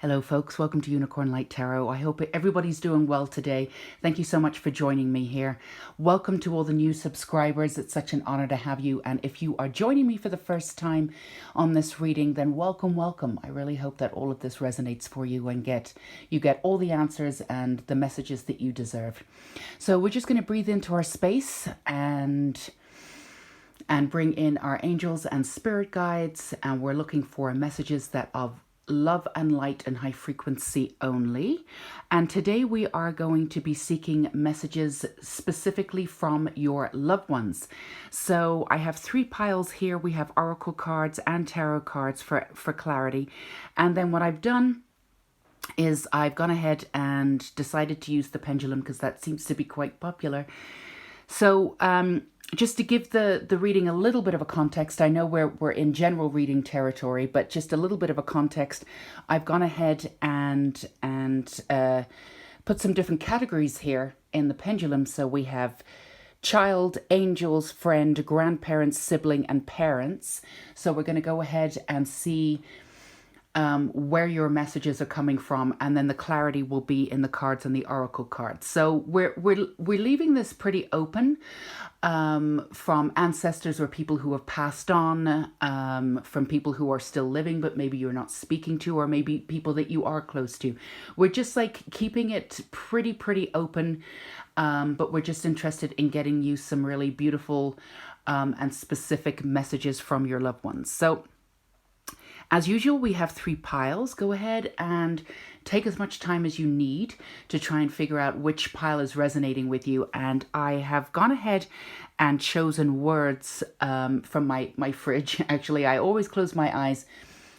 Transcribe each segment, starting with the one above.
Hello folks, welcome to Unicorn Light Tarot. I hope everybody's doing well today. Thank you so much for joining me here. Welcome to all the new subscribers. It's such an honor to have you. And if you are joining me for the first time on this reading, then welcome. I really hope that all of this resonates for you and you get all the answers and the messages that you deserve. So we're just going to breathe into our space and bring in our angels and spirit guides, and we're looking for messages that of love and light and high frequency only. And today we are going to be seeking messages specifically from your loved ones. So I have 3 piles here. We have oracle cards and tarot cards for clarity. And then what I've done is I've gone ahead and decided to use the pendulum because that seems to be quite popular. So just to give the reading a little bit of a context, I know we're in general reading territory, but just a little bit of a context, I've gone ahead and put some different categories here in the pendulum. So we have child, angels, friend, grandparents, sibling, and parents. So we're going to go ahead and see where your messages are coming from, and then the clarity will be in the cards and the oracle cards. So we're leaving this pretty open, from ancestors or people who have passed on, from people who are still living but maybe you're not speaking to, or maybe people that you are close to. We're just like keeping it pretty open, but we're just interested in getting you some really beautiful and specific messages from your loved ones. So as usual, we have 3 piles. Go ahead and take as much time as you need to try and figure out which pile is resonating with you. And I have gone ahead and chosen words from my fridge. Actually, I always close my eyes,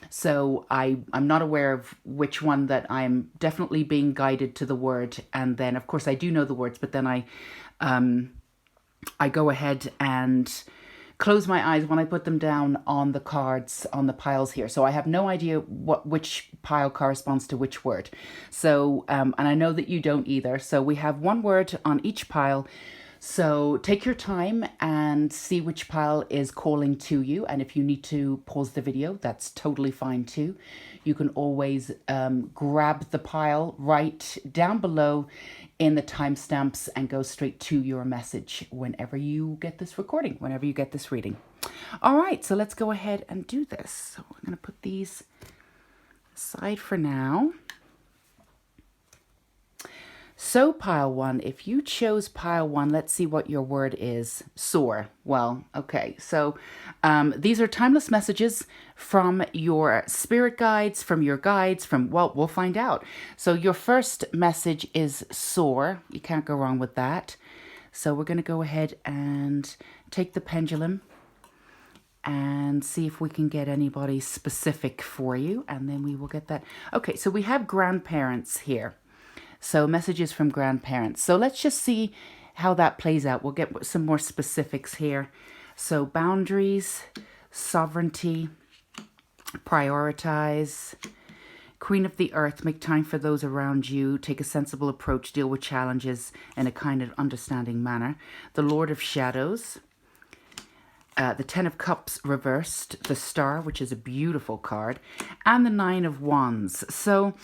so I'm not aware of which one that I'm definitely being guided to the word. And then, of course, I do know the words, but then I go ahead and close my eyes when I put them down on the cards, on the piles here. So I have no idea which pile corresponds to which word. So, and I know that you don't either. So we have 1 word on each pile. So take your time and see which pile is calling to you. And if you need to pause the video, that's totally fine too. You can always grab the pile right down below in the timestamps and go straight to your message whenever you get this recording, whenever you get this reading. All right, so let's go ahead and do this. So I'm going to put these aside for now. So pile 1, if you chose pile 1, let's see what your word is. Soar. Well, okay. So these are timeless messages from your spirit guides, from your guides, well, we'll find out. So your first message is soar. You can't go wrong with that. So we're going to go ahead and take the pendulum and see if we can get anybody specific for you. And then we will get that. Okay, so we have grandparents here. So messages from grandparents. So let's just see how that plays out. We'll get some more specifics here. So boundaries, sovereignty, prioritize, Queen of the Earth, make time for those around you, take a sensible approach, deal with challenges in a kind of understanding manner. The Lord of Shadows, the 10 of Cups reversed, the Star, which is a beautiful card, and the 9 of Wands. So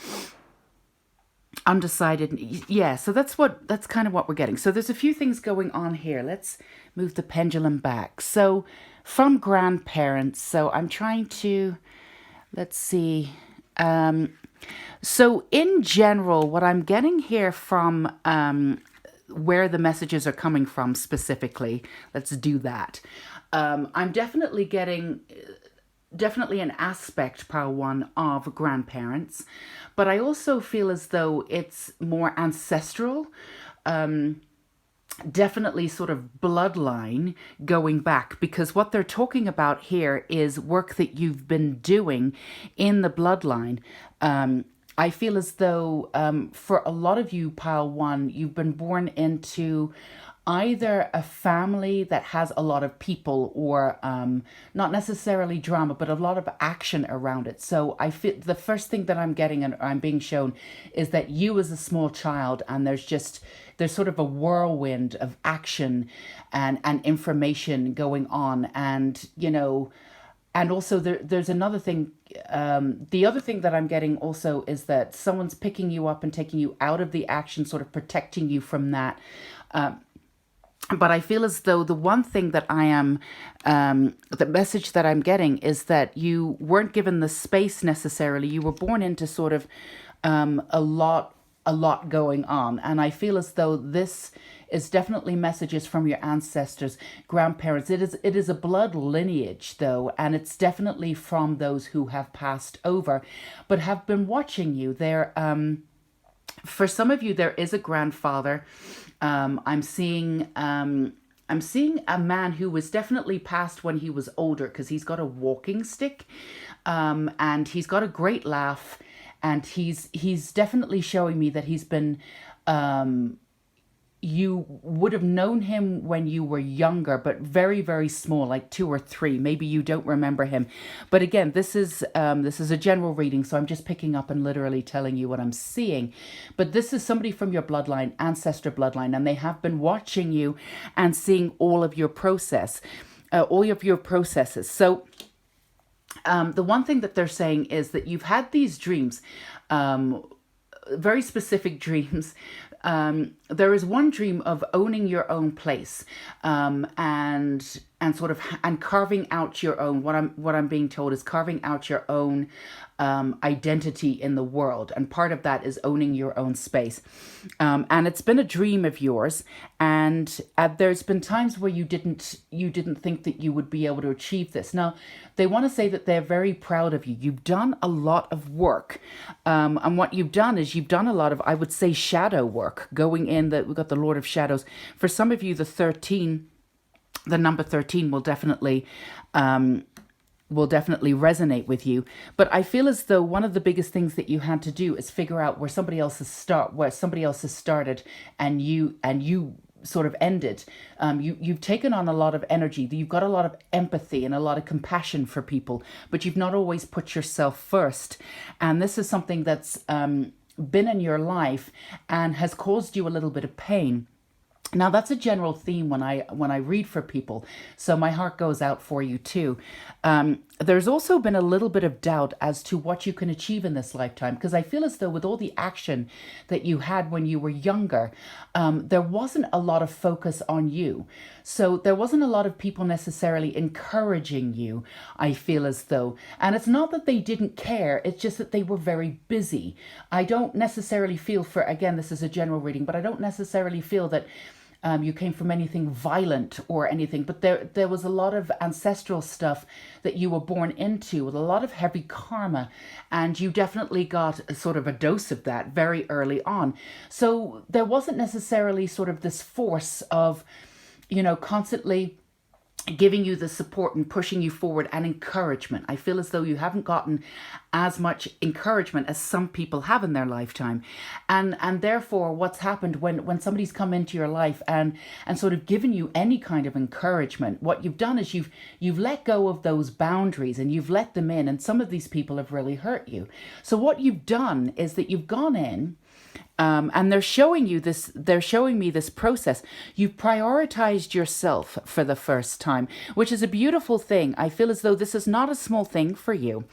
undecided. Yeah, so that's kind of what we're getting. So there's a few things going on here. Let's move the pendulum back. So from grandparents, so I'm trying to, let's see. So in general, what I'm getting here from where the messages are coming from specifically, let's do that. I'm definitely getting an aspect, pile 1, of grandparents, but I also feel as though it's more ancestral, definitely sort of bloodline going back, because what they're talking about here is work that you've been doing in the bloodline. I feel as though for a lot of you, pile 1, you've been born into either a family that has a lot of people, or not necessarily drama, but a lot of action around it. So I feel the first thing that I'm getting and I'm being shown is that you as a small child, and there's sort of a whirlwind of action and information going on. And, you know, and also there's another thing. The other thing that I'm getting also is that someone's picking you up and taking you out of the action, sort of protecting you from that. But I feel as though the one thing that I am, the message that I'm getting is that you weren't given the space necessarily. You were born into sort of a lot going on. And I feel as though this is definitely messages from your ancestors, grandparents. It is a blood lineage though, and it's definitely from those who have passed over, but have been watching you. For some of you, there is a grandfather. I'm seeing a man who was definitely passed when he was older, because he's got a walking stick, and he's got a great laugh, and he's definitely showing me that he's been. You would have known him when you were younger, but very, very small, like 2 or 3. Maybe you don't remember him. But again, this is a general reading, so I'm just picking up and literally telling you what I'm seeing. But this is somebody from your bloodline, ancestor bloodline, and they have been watching you and seeing all of your all of your processes. So the one thing that they're saying is that you've had these dreams, very specific dreams. There is one dream of owning your own place, and sort of and carving out your own. What I'm being told is carving out your own identity in the world, and part of that is owning your own space. And it's been a dream of yours, and there's been times where you didn't think that you would be able to achieve this. Now, they want to say that they're very proud of you. You've done a lot of work, and what you've done is you've done a lot of, I would say, shadow work. Going in, that we've got the Lord of Shadows. For some of you, the number 13 will definitely resonate with you. But I feel as though one of the biggest things that you had to do is figure out where somebody else has started, and you sort of ended. You've taken on a lot of energy. You've got a lot of empathy and a lot of compassion for people, but you've not always put yourself first. And this is something that's been in your life and has caused you a little bit of pain. Now, that's a general theme when I read for people, so my heart goes out for you too. There's also been a little bit of doubt as to what you can achieve in this lifetime, because I feel as though with all the action that you had when you were younger, there wasn't a lot of focus on you. So there wasn't a lot of people necessarily encouraging you, I feel as though. And it's not that they didn't care, it's just that they were very busy. I don't necessarily feel again, this is a general reading, but I don't necessarily feel that you came from anything violent or anything, but there was a lot of ancestral stuff that you were born into with a lot of heavy karma, and you definitely got a sort of a dose of that very early on. So there wasn't necessarily sort of this force of, constantly giving you the support and pushing you forward and encouragement. I feel as though you haven't gotten as much encouragement as some people have in their lifetime. And therefore what's happened when somebody's come into your life and sort of given you any kind of encouragement, what you've done is you've let go of those boundaries and you've let them in, and some of these people have really hurt you. So what you've done is that you've gone in, and they're showing me this process. You've prioritized yourself for the first time, which is a beautiful thing. I feel as though this is not a small thing for you.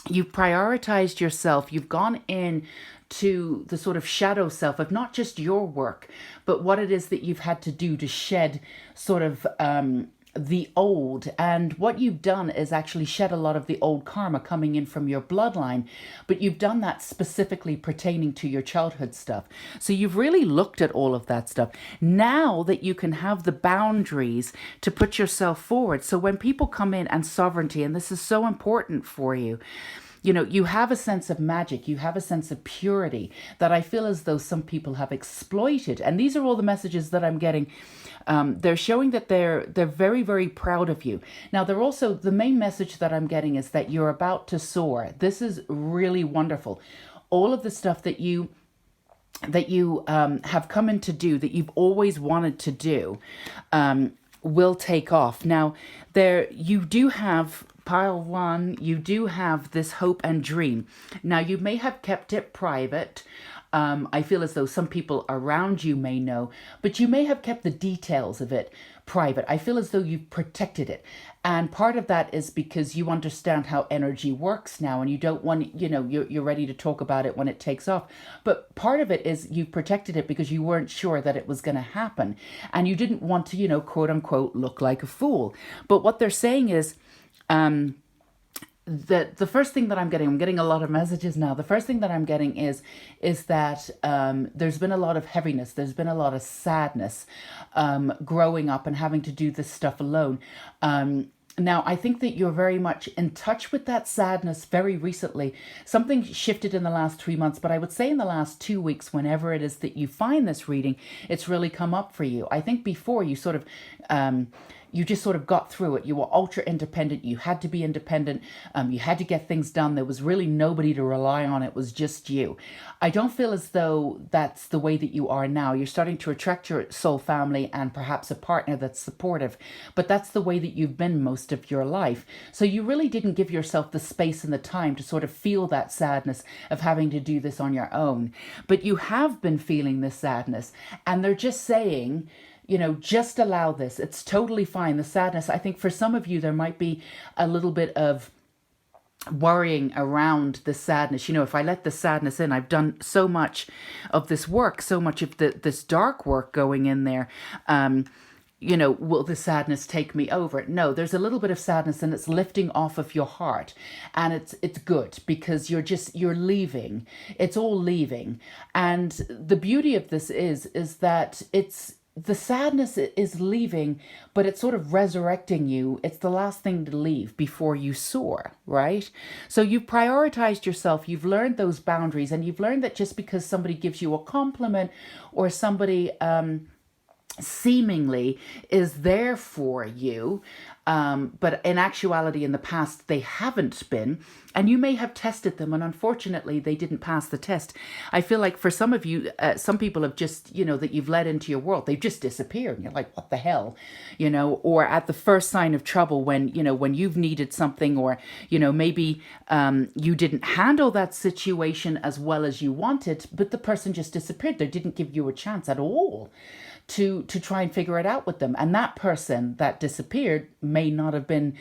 You've prioritized yourself. You've gone in to the sort of shadow self of not just your work, but what it is that you've had to do to shed sort of the old. And what you've done is actually shed a lot of the old karma coming in from your bloodline, but you've done that specifically pertaining to your childhood stuff. So you've really looked at all of that stuff. Now that you can have the boundaries to put yourself forward. So when people come in and sovereignty, and this is so important for you, you have a sense of magic, you have a sense of purity that I feel as though some people have exploited. And these are all the messages that I'm getting. They're showing that they're very, very proud of you. Now, they're also, the main message that I'm getting is that you're about to soar. This is really wonderful. All of the stuff that you have come in to do, that you've always wanted to do, will take off. Now, you do have Pile one, you do have this hope and dream. Now, you may have kept it private. I feel as though some people around you may know, but you may have kept the details of it private. I feel as though you've protected it. And part of that is because you understand how energy works now, and you don't want, you're ready to talk about it when it takes off. But part of it is you protected it because you weren't sure that it was going to happen. And you didn't want to, quote unquote, look like a fool. But what they're saying is, the first thing that I'm getting a lot of messages now. The first thing that I'm getting is that there's been a lot of heaviness. There's been a lot of sadness growing up and having to do this stuff alone. Now, I think that you're very much in touch with that sadness very recently. Something shifted in the last 3 months, but I would say in the last 2 weeks, whenever it is that you find this reading, it's really come up for you. I think before you sort of... you just sort of got through it. You were ultra independent. You had to be independent. You had to get things done. There was really nobody to rely on. It was just you. I don't feel as though that's the way that you are now. You're starting to attract your soul family and perhaps a partner that's supportive. But that's the way that you've been most of your life. So you really didn't give yourself the space and the time to sort of feel that sadness of having to do this on your own. But you have been feeling this sadness. And they're just saying... just allow this. It's totally fine. The sadness, I think for some of you, there might be a little bit of worrying around the sadness. If I let the sadness in, I've done so much of this work, so much of this dark work going in there. Will the sadness take me over? No, there's a little bit of sadness and it's lifting off of your heart. And it's good because you're leaving. It's all leaving. And the beauty of this is that the sadness is leaving, but it's sort of resurrecting you. It's the last thing to leave before you soar, right? So you've prioritized yourself. You've learned those boundaries, and you've learned that just because somebody gives you a compliment or somebody seemingly is there for you, but in actuality in the past they haven't been, and you may have tested them and unfortunately they didn't pass the test. I feel like for some of you, some people have just, that you've let into your world, they've just disappeared and you're like, what the hell, or at the first sign of trouble when you've needed something, or maybe you didn't handle that situation as well as you wanted, but the person just disappeared. They didn't give you a chance at all to try and figure it out with them. And that person that disappeared may not have been,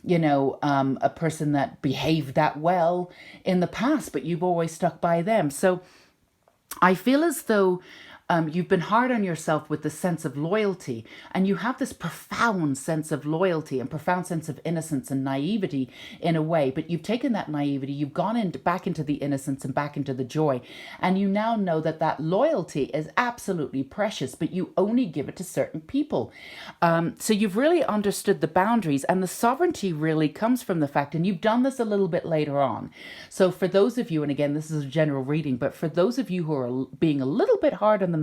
a person that behaved that well in the past, but you've always stuck by them. So I feel as though you've been hard on yourself with the sense of loyalty, and you have this profound sense of loyalty and profound sense of innocence and naivety in a way, but you've taken that naivety, you've gone back into the innocence and back into the joy, and you now know that loyalty is absolutely precious, but you only give it to certain people. So you've really understood the boundaries, and the sovereignty really comes from the fact, and you've done this a little bit later on. So for those of you, and again, this is a general reading, but for those of you who are being a little bit hard on themselves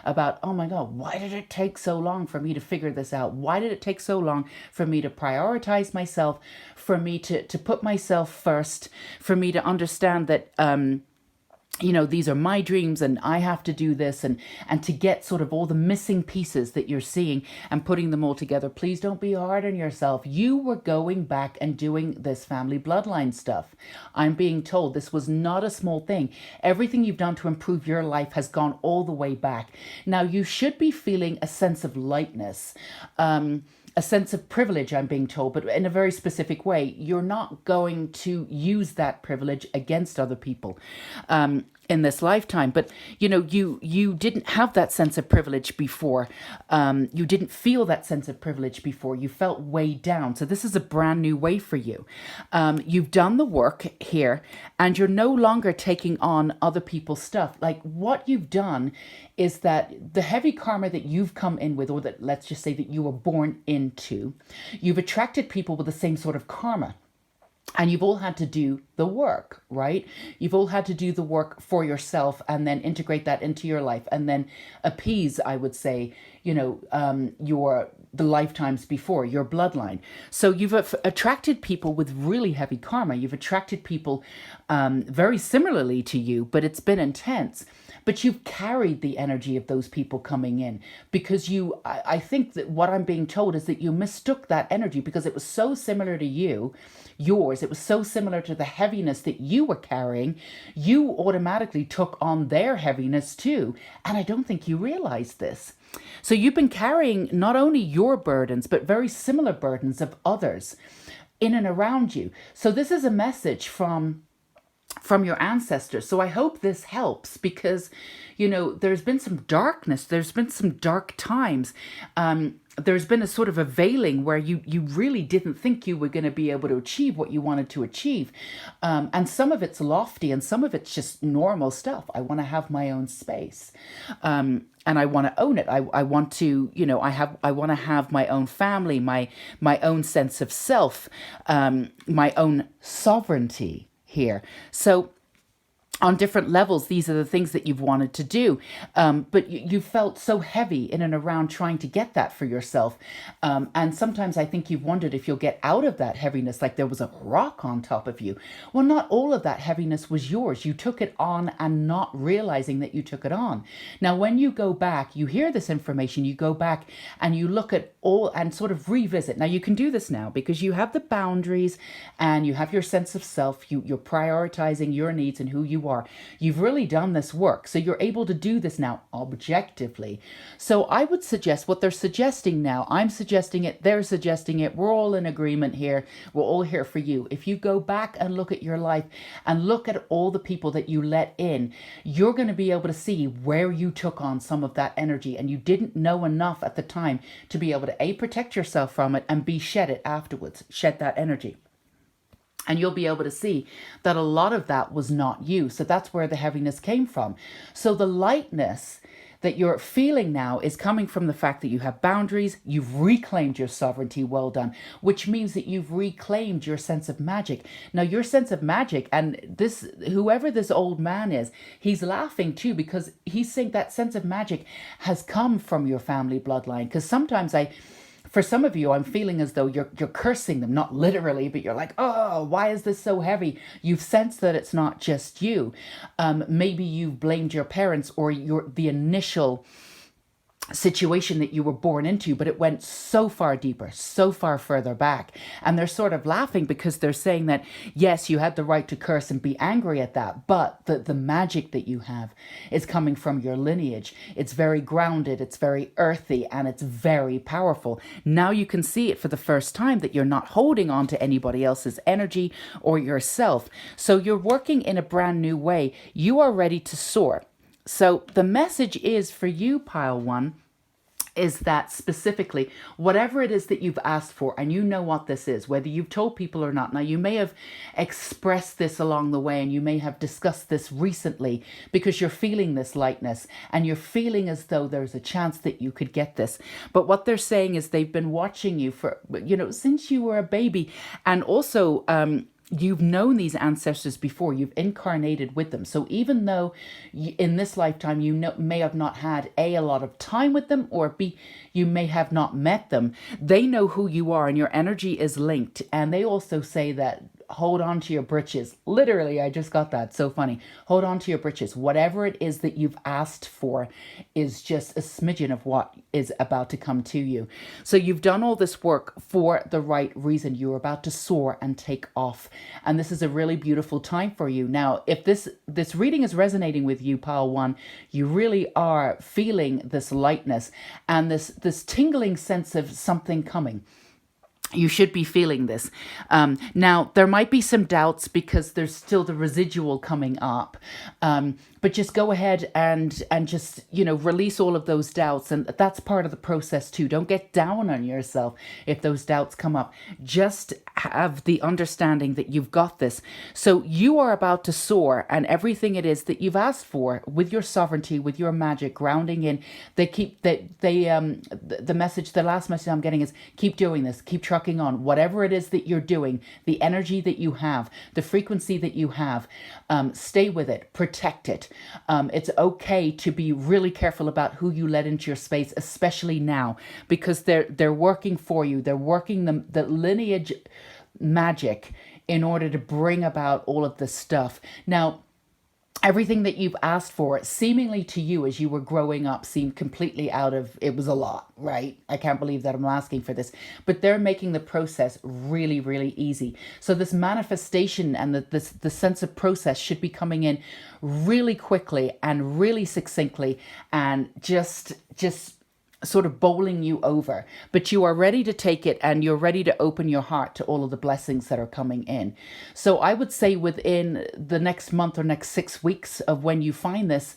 about, oh my God, why did it take so long for me to figure this out? Why did it take so long for me to prioritize myself, for me to put myself first, for me to understand that, these are my dreams and I have to do this, and to get sort of all the missing pieces that you're seeing and putting them all together. Please don't be hard on yourself. You were going back and doing this family bloodline stuff. I'm being told this was not a small thing. Everything you've done to improve your life has gone all the way back. Now you should be feeling a sense of lightness, a sense of privilege, I'm being told, but in a very specific way. You're not going to use that privilege against other people in this lifetime. But, you didn't have that sense of privilege before. You didn't feel that sense of privilege before. You felt weighed down. So this is a brand new way for you. You've done the work here, and you're no longer taking on other people's stuff. Like, what you've done is that the heavy karma that you've come in with, or that, let's just say, that you were born into, you've attracted people with the same sort of karma. And you've all had to do the work, right? You've all had to do the work for yourself and then integrate that into your life and then appease, I would say, the lifetimes before, your bloodline. So you've attracted people with really heavy karma. You've attracted people very similarly to you, but it's been intense. But you've carried the energy of those people coming in because I think that what I'm being told is that you mistook that energy because it was so similar to yours. It was so similar to the heaviness that you were carrying. You automatically took on their heaviness too. And I don't think you realized this. So you've been carrying not only your burdens, but very similar burdens of others in and around you. So this is a message from your ancestors. So I hope this helps because, there's been some darkness. There's been some dark times. There's been a sort of a veiling where you really didn't think you were going to be able to achieve what you wanted to achieve. And some of it's lofty and some of it's just normal stuff. I want to have my own space. And I want to own it. I want to, I want to have my own family, my own sense of self, my own sovereignty here. So on different levels, these are the things that you've wanted to do. But you felt so heavy in and around trying to get that for yourself. And sometimes I think you've wondered if you'll get out of that heaviness, like there was a rock on top of you. Well, not all of that heaviness was yours. You took it on and not realizing that you took it on. Now, when you go back, you hear this information, you go back and you look at all and sort of revisit. Now, you can do this now because you have the boundaries and you have your sense of self. You're prioritizing your needs and who you are. You've really done this work. So you're able to do this now objectively. So I would suggest what they're suggesting now. I'm suggesting it. They're suggesting it. We're all in agreement here. We're all here for you. If you go back and look at your life and look at all the people that you let in, you're going to be able to see where you took on some of that energy and you didn't know enough at the time to be able to A, protect yourself from it and B, shed it afterwards, shed that energy. And you'll be able to see that a lot of that was not you. So that's where the heaviness came from. So the lightness that you're feeling now is coming from the fact that you have boundaries, you've reclaimed your sovereignty, well done, which means that you've reclaimed your sense of magic. Now, your sense of magic, and this, whoever this old man is, he's laughing too because he's saying that sense of magic has come from your family bloodline. Because sometimes for some of you, I'm feeling as though you're cursing them, not literally, but you're like, oh, why is this so heavy? You've sensed that it's not just you. Maybe you've blamed your parents or the initial situation that you were born into, but it went so far deeper, so far further back. And they're sort of laughing because they're saying that, yes, you had the right to curse and be angry at that, but the magic that you have is coming from your lineage. It's very grounded, it's very earthy, and it's very powerful. Now you can see it for the first time that you're not holding on to anybody else's energy or yourself. So you're working in a brand new way. You are ready to soar. So the message is for you, pile one, is that specifically, whatever it is that you've asked for, and you know what this is, whether you've told people or not. Now, you may have expressed this along the way, and you may have discussed this recently because you're feeling this lightness, and you're feeling as though there's a chance that you could get this. But what they're saying is they've been watching you for, since you were a baby, and also, you've known these ancestors before, you've incarnated with them. So even though in this lifetime you may have not had a lot of time with them, or B, you may have not met them, they know who you are and your energy is linked. And they also say that hold on to your britches. Literally, I just got that. So funny. Hold on to your britches. Whatever it is that you've asked for is just a smidgen of what is about to come to you. So you've done all this work for the right reason. You're about to soar and take off. And this is a really beautiful time for you. Now, if this reading is resonating with you, pile one, you really are feeling this lightness and this tingling sense of something coming. You should be feeling this. Now, there might be some doubts because there's still the residual coming up. But just go ahead and just, release all of those doubts. And that's part of the process too. Don't get down on yourself if those doubts come up. Just have the understanding that you've got this. So you are about to soar, and everything it is that you've asked for with your sovereignty, with your magic, grounding in, the last message I'm getting is keep doing this, keep trucking trucking on, whatever it is that you're doing, the energy that you have, the frequency that you have, stay with it, protect it. It's okay to be really careful about who you let into your space, especially now, because they're working for you. They're working the lineage magic in order to bring about all of this stuff. Now, everything that you've asked for, seemingly to you as you were growing up, seemed completely out of, it was a lot, right? I can't believe that I'm asking for this. But they're making the process really, really easy. So this manifestation and the sense of process should be coming in really quickly and really succinctly, and just sort of bowling you over, but you are ready to take it, and you're ready to open your heart to all of the blessings that are coming in. So I would say within the next month or next 6 weeks of when you find this,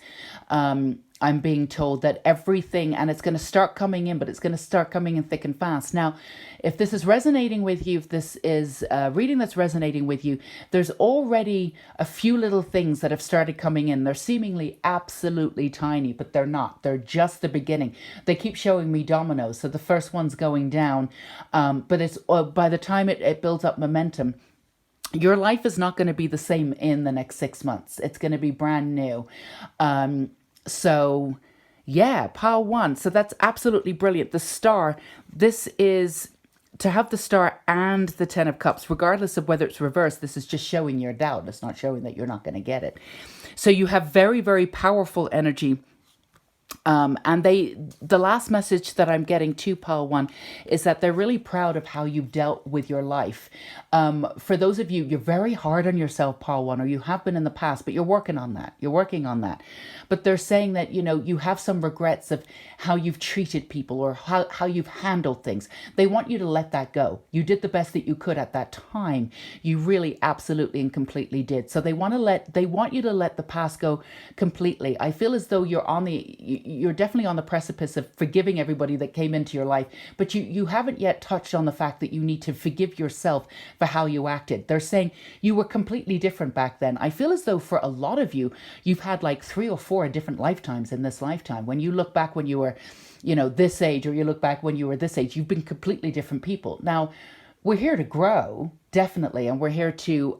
I'm being told that everything, and it's going to start coming in, but it's going to start coming in thick and fast. Now, if this is resonating with you, if this is a reading that's resonating with you, there's already a few little things that have started coming in. They're seemingly absolutely tiny, but they're not. They're just the beginning. They keep showing me dominoes. So the first one's going down, but it's by the time it builds up momentum, your life is not going to be the same in the next 6 months. It's going to be brand new. So yeah, pile one. So that's absolutely brilliant. The star, this is to have the star and the 10 of cups, regardless of whether it's reversed. This is just showing your doubt. It's not showing that you're not going to get it. So you have very, very powerful energy. And the last message that I'm getting to pile one is that they're really proud of how you've dealt with your life. For those of you, you're very hard on yourself, pile one, or you have been in the past, but you're working on that. You're working on that. But they're saying that, you know, you have some regrets of how you've treated people or how you've handled things. They want you to let that go. You did the best that you could at that time. You really absolutely and completely did. So they want you to let the past go completely. I feel as though you're definitely on the precipice of forgiving everybody that came into your life, but you haven't yet touched on the fact that you need to forgive yourself for how you acted. They're saying you were completely different back then. I feel as though for a lot of you, you've had like 3 or 4 different lifetimes in this lifetime. When you look back when you were, you know, this age, or you look back when you were this age, you've been completely different people. Now, we're here to grow, definitely, and we're here to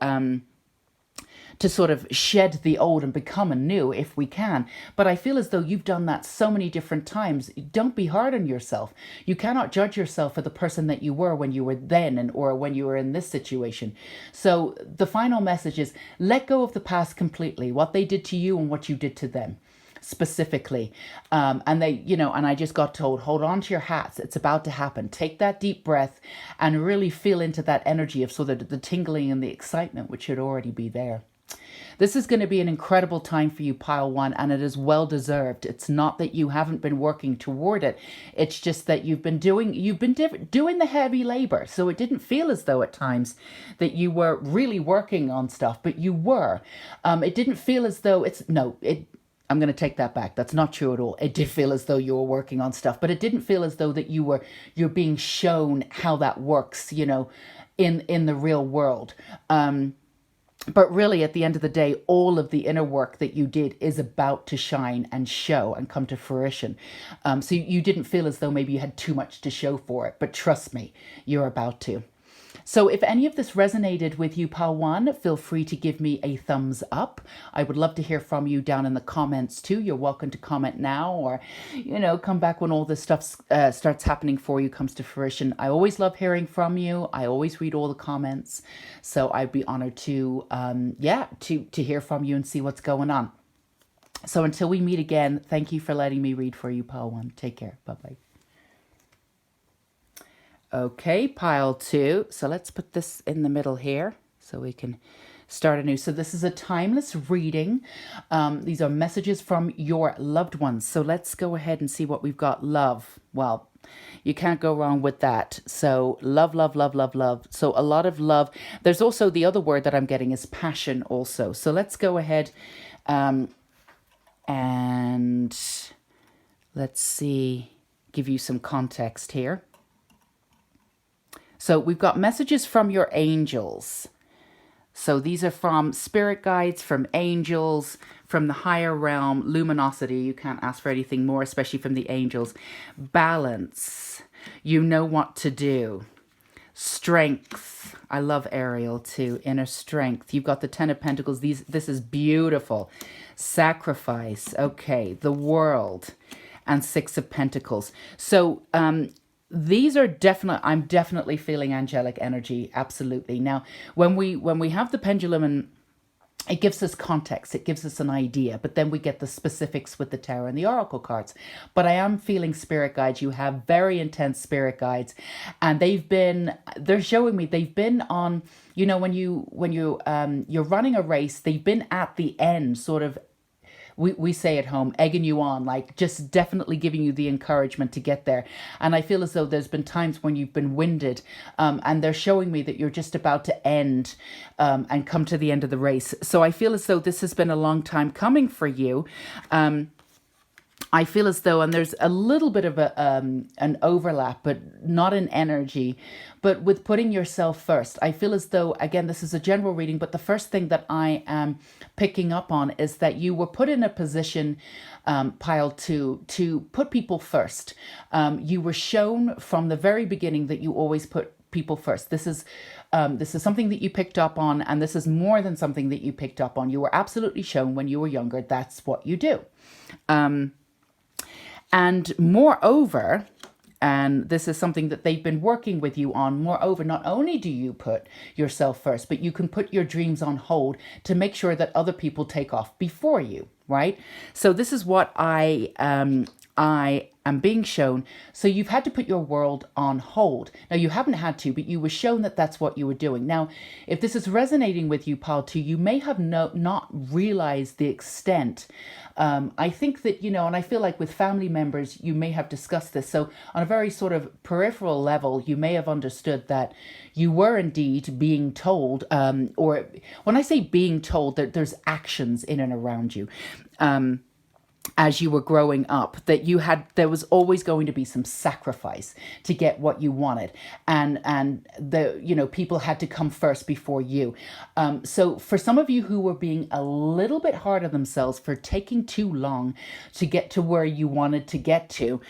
sort of shed the old and become a new if we can. But I feel as though you've done that so many different times. Don't be hard on yourself. You cannot judge yourself for the person that you were when you were then or when you were in this situation. So the final message is let go of the past completely, what they did to you and what you did to them specifically. And they, you know, and I just got told, hold on to your hats. It's about to happen. Take that deep breath and really feel into that energy of sort of the tingling and the excitement, which should already be there. This is going to be an incredible time for you, pile one, and it is well deserved. It's not that you haven't been working toward it. It's just that you've been doing the heavy labor. So it didn't feel as though at times that you were really working on stuff, but you were. It didn't feel as though I'm going to take that back. That's not true at all. It did feel as though you were working on stuff, but it didn't feel as though that you're being shown how that works, you know, in the real world. But really, at the end of the day, all of the inner work that you did is about to shine and show and come to fruition. So you didn't feel as though maybe you had too much to show for it. But trust me, you're about to. So if any of this resonated with you, pile one, feel free to give me a thumbs up. I would love to hear from you down in the comments too. You're welcome to comment now, or, you know, come back when all this stuff starts happening for you, comes to fruition. I always love hearing from you. I always read all the comments. So I'd be honored to hear from you and see what's going on. So until we meet again, thank you for letting me read for you, pile one. Take care. Bye-bye. Okay, pile two. So let's put this in the middle here so we can start anew. So this is a timeless reading. These are messages from your loved ones. So let's go ahead and see what we've got. Love. Well, you can't go wrong with that. So love, love, love, love, love. So a lot of love. There's also the other word that I'm getting is passion also. So let's go ahead and let's see, give you some context here. So we've got messages from your angels. So these are from spirit guides, from angels, from the higher realm, luminosity. You can't ask for anything more, especially from the angels. Balance. You know what to do. Strength. I love Ariel too. Inner strength. You've got the Ten of Pentacles. This is beautiful. Sacrifice. Okay. The World. And Six of Pentacles. So these are I'm definitely feeling angelic energy. Absolutely. Now, when we have the pendulum, and it gives us context, it gives us an idea, but then we get the specifics with the tarot and the oracle cards. But I am feeling spirit guides. You have very intense spirit guides, and they're showing me they've been on, you know, when you're running a race, they've been at the end, sort of, we say at home, egging you on, like just definitely giving you the encouragement to get there. And I feel as though there's been times when you've been winded, and they're showing me that you're just about to end and come to the end of the race. So I feel as though this has been a long time coming for you. I feel as though, and there's a little bit of an overlap, but not in energy, but with putting yourself first. I feel as though, again, this is a general reading, but the first thing that I am picking up on is that you were put in a position, Pile, to put people first. You were shown from the very beginning that you always put people first. This is something that you picked up on, and this is more than something that you picked up on. You were absolutely shown when you were younger that's what you do. And moreover, and this is something that they've been working with you on, moreover, not only do you put yourself first, but you can put your dreams on hold to make sure that other people take off before you, right? So this is what I am being shown. So you've had to put your world on hold. Now, you haven't had to, but you were shown that that's what you were doing. Now, if this is resonating with you, Pile 2, you may have not realized the extent. I think that, you know, and I feel like with family members, you may have discussed this. So on a very sort of peripheral level, you may have understood that you were indeed being told, or when I say being told, that there's actions in and around you. As you were growing up, that there was always going to be some sacrifice to get what you wanted, and people had to come first before you. So for some of you who were being a little bit hard on themselves for taking too long to get to where you wanted to get to,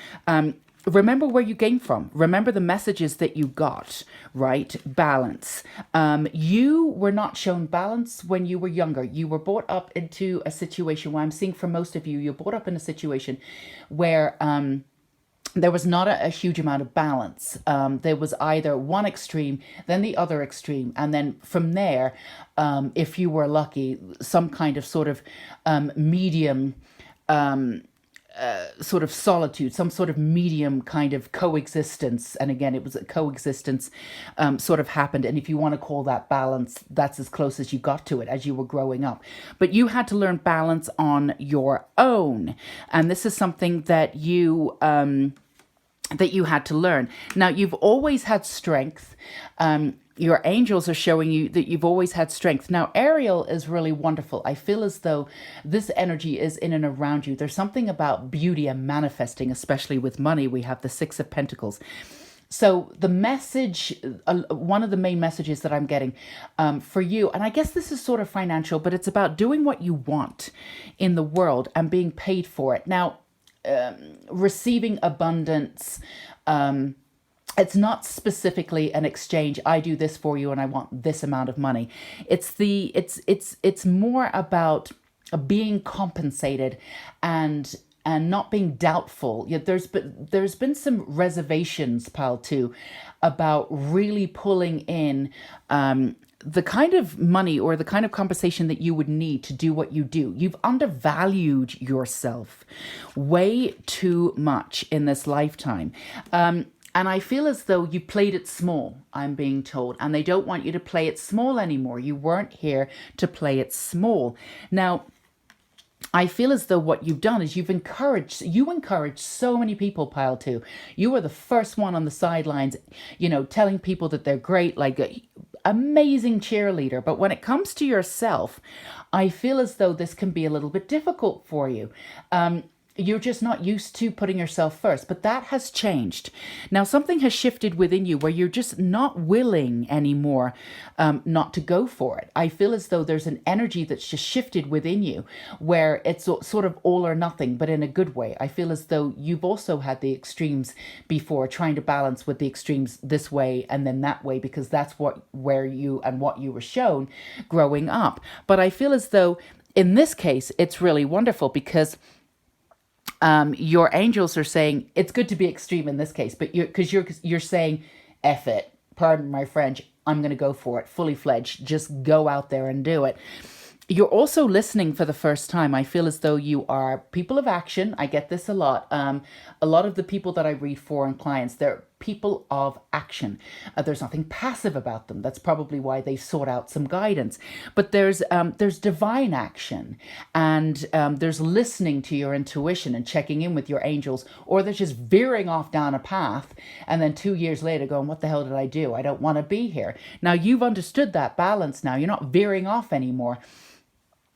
remember where you came from. Remember the messages that you got, right? Balance. You were not shown balance when you were younger. You were brought up into a situation where I'm seeing for most of you, you're brought up in a situation where there was not a huge amount of balance. There was either one extreme, then the other extreme. And then from there, if you were lucky, some kind of sort of medium sort of solitude, some sort of medium kind of coexistence. And again, it was a coexistence sort of happened. And if you want to call that balance, that's as close as you got to it as you were growing up. But you had to learn balance on your own. And this is something that you had to learn. Now, you've always had strength. Your angels are showing you that you've always had strength. Now, Ariel is really wonderful. I feel as though this energy is in and around you. There's something about beauty and manifesting, especially with money. We have the Six of Pentacles. So the message, one of the main messages that I'm getting for you, and I guess this is sort of financial, but it's about doing what you want in the world and being paid for it. Now, receiving abundance, it's not specifically an exchange. I do this for you and I want this amount of money. It's more about being compensated and not being doubtful. Yeah, there's been some reservations, Pile 2, about really pulling in the kind of money or the kind of compensation that you would need to do what you do. You've undervalued yourself way too much in this lifetime. And I feel as though you played it small, I'm being told, and they don't want you to play it small anymore. You weren't here to play it small. Now, I feel as though what you've done is you encouraged so many people, Pile 2. You were the first one on the sidelines, telling people that they're great, like an amazing cheerleader. But when it comes to yourself, I feel as though this can be a little bit difficult for you. you're just not used to putting yourself first, but that has changed. Now, something has shifted within you where you're just not willing anymore not to go for it. I feel as though there's an energy that's just shifted within you where it's sort of all or nothing, but in a good way. I feel as though you've also had the extremes before, trying to balance with the extremes this way and then that way, because that's where you and what you were shown growing up. But I feel as though in this case, it's really wonderful because your angels are saying it's good to be extreme in this case, but you're saying, F it, pardon my French, I'm going to go for it, fully fledged, just go out there and do it. You're also listening for the first time. I feel as though you are people of action. I get this a lot. A lot of the people that I read for and clients, they're people of action. There's nothing passive about them. That's probably why they sought out some guidance. But there's divine action, and there's listening to your intuition and checking in with your angels, or they're just veering off down a path, and then 2 years later going, what the hell did I do? I don't want to be here. Now you've understood that balance now. You're not veering off anymore.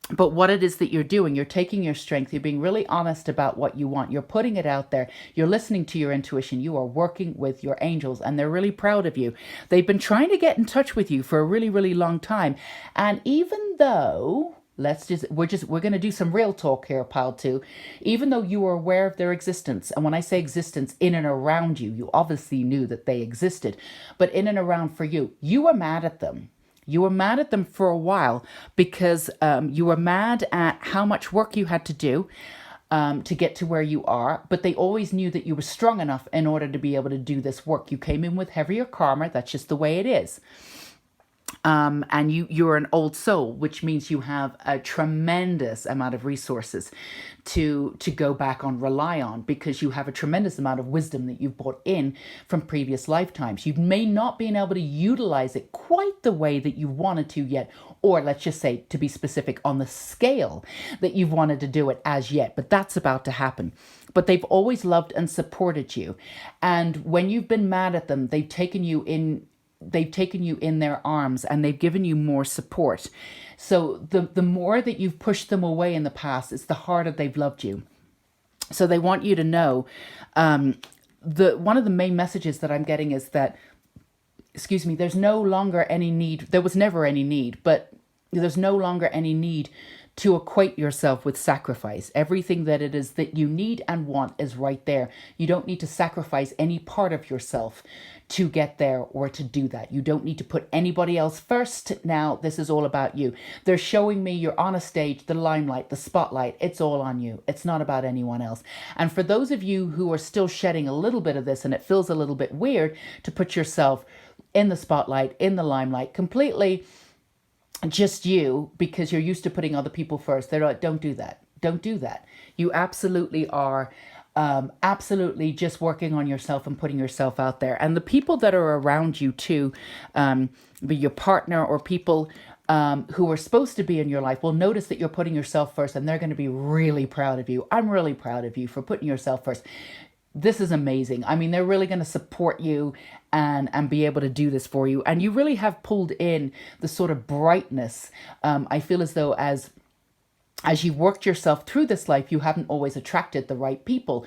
But what it is that you're doing, you're taking your strength, you're being really honest about what you want, you're putting it out there, you're listening to your intuition, you are working with your angels, and they're really proud of you. They've been trying to get in touch with you for a really, really long time. And even though, we're going to do some real talk here, pile two, even though you were aware of their existence, and when I say existence, in and around you, you obviously knew that they existed, but in and around for you, you were mad at them. You were mad at them for a while because you were mad at how much work you had to do to get to where you are. But they always knew that you were strong enough in order to be able to do this work. You came in with heavier karma. That's just the way it is. And you're an old soul, which means you have a tremendous amount of resources to go back on, rely on, because you have a tremendous amount of wisdom that you've brought in from previous lifetimes. You may not be able to utilize it quite the way that you wanted to yet, or let's just say, to be specific, on the scale that you've wanted to do it as yet, but that's about to happen. But they've always loved and supported you. And when you've been mad at them, they've taken you in their arms, and they've given you more support. So the more that you've pushed them away in the past, it's the harder they've loved you. So they want you to know, one of the main messages that I'm getting is that, there's no longer any need. There was never any need, but there's no longer any need to equate yourself with sacrifice. Everything that it is that you need and want is right there. You don't need to sacrifice any part of yourself to get there or to do that. You don't need to put anybody else first. Now, this is all about you. They're showing me you're on a stage, the limelight, the spotlight. It's all on you. It's not about anyone else. And for those of you who are still shedding a little bit of this, and it feels a little bit weird to put yourself in the spotlight, in the limelight, completely just you, because you're used to putting other people first. They're like, don't do that. Don't do that. You absolutely are absolutely just working on yourself and putting yourself out there. And the people that are around you too, be your partner or people who are supposed to be in your life, will notice that you're putting yourself first, and they're going to be really proud of you. I'm really proud of you for putting yourself first. This is amazing. I mean, they're really going to support you and be able to do this for you. And you really have pulled in the sort of brightness. I feel as though as you worked yourself through this life, you haven't always attracted the right people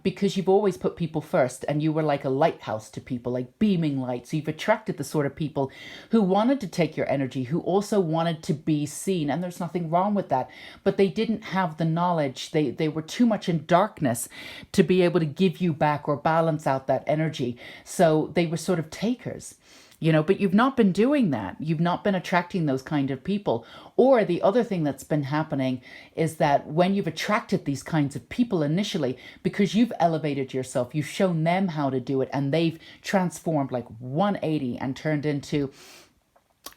because you've always put people first, and you were like a lighthouse to people, like beaming light. So you've attracted the sort of people who wanted to take your energy, who also wanted to be seen. And there's nothing wrong with that, but they didn't have the knowledge. They were too much in darkness to be able to give you back or balance out that energy. So they were sort of takers. But you've not been doing that. You've not been attracting those kind of people. Or the other thing that's been happening is that when you've attracted these kinds of people initially, because you've elevated yourself, you've shown them how to do it, and they've transformed like 180 and turned into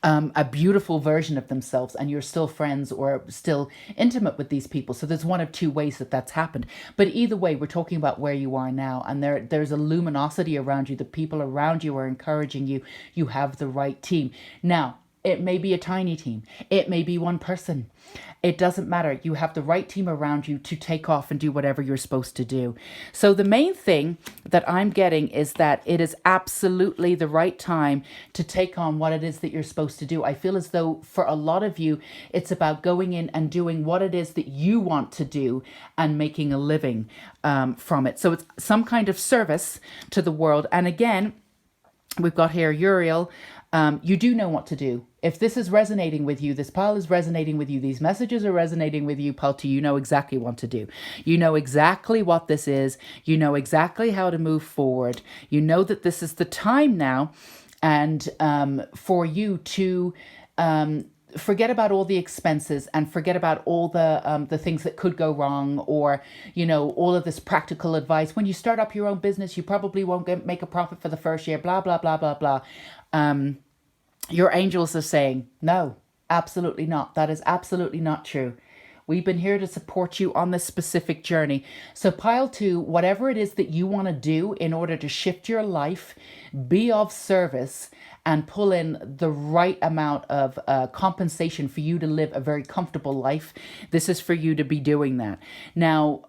a beautiful version of themselves, and you're still friends or still intimate with these people. So there's one of two ways that that's happened. But either way, we're talking about where you are now, and there's a luminosity around you. The people around you are encouraging you. You have the right team. Now, It may be a tiny team. It may be one person. It doesn't matter. You have the right team around you to take off and do whatever you're supposed to do. So the main thing that I'm getting is that it is absolutely the right time to take on what it is that you're supposed to do. I feel as though for a lot of you, it's about going in and doing what it is that you want to do and making a living from it. So it's some kind of service to the world. And again, we've got here Uriel. You do know what to do. If this is resonating with you, this pile is resonating with you, these messages are resonating with you, pile 2, you know exactly what to do. You know exactly what this is. You know exactly how to move forward. You know that this is the time now, and for you to forget about all the expenses and forget about all the things that could go wrong, or, you know, all of this practical advice. When you start up your own business, you probably won't make a profit for the first year, blah, blah, blah, blah, blah. Your angels are saying, no, absolutely not. That is absolutely not true. We've been here to support you on this specific journey. So pile 2, whatever it is that you want to do in order to shift your life, be of service, and pull in the right amount of compensation for you to live a very comfortable life, this is for you to be doing that. Now,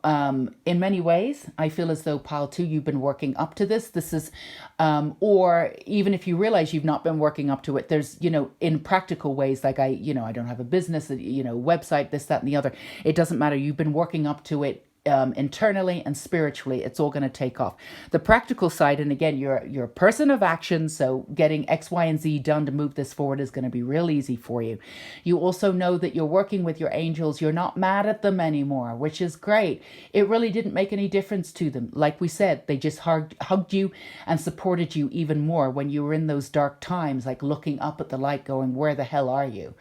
in many ways, I feel as though pile 2, you've been working up to this. This is, or even if you realize you've not been working up to it, there's, you know, in practical ways, like I don't have a business, you know, website, this, that, and the other. It doesn't matter. You've been working up to it internally and spiritually. It's all going to take off. The practical side, and again, you're a person of action, so getting X, Y, and Z done to move this forward is going to be real easy for you. You also know that you're working with your angels. You're not mad at them anymore, which is great. It really didn't make any difference to them. Like we said, they just hugged you and supported you even more when you were in those dark times, like looking up at the light going, where the hell are you?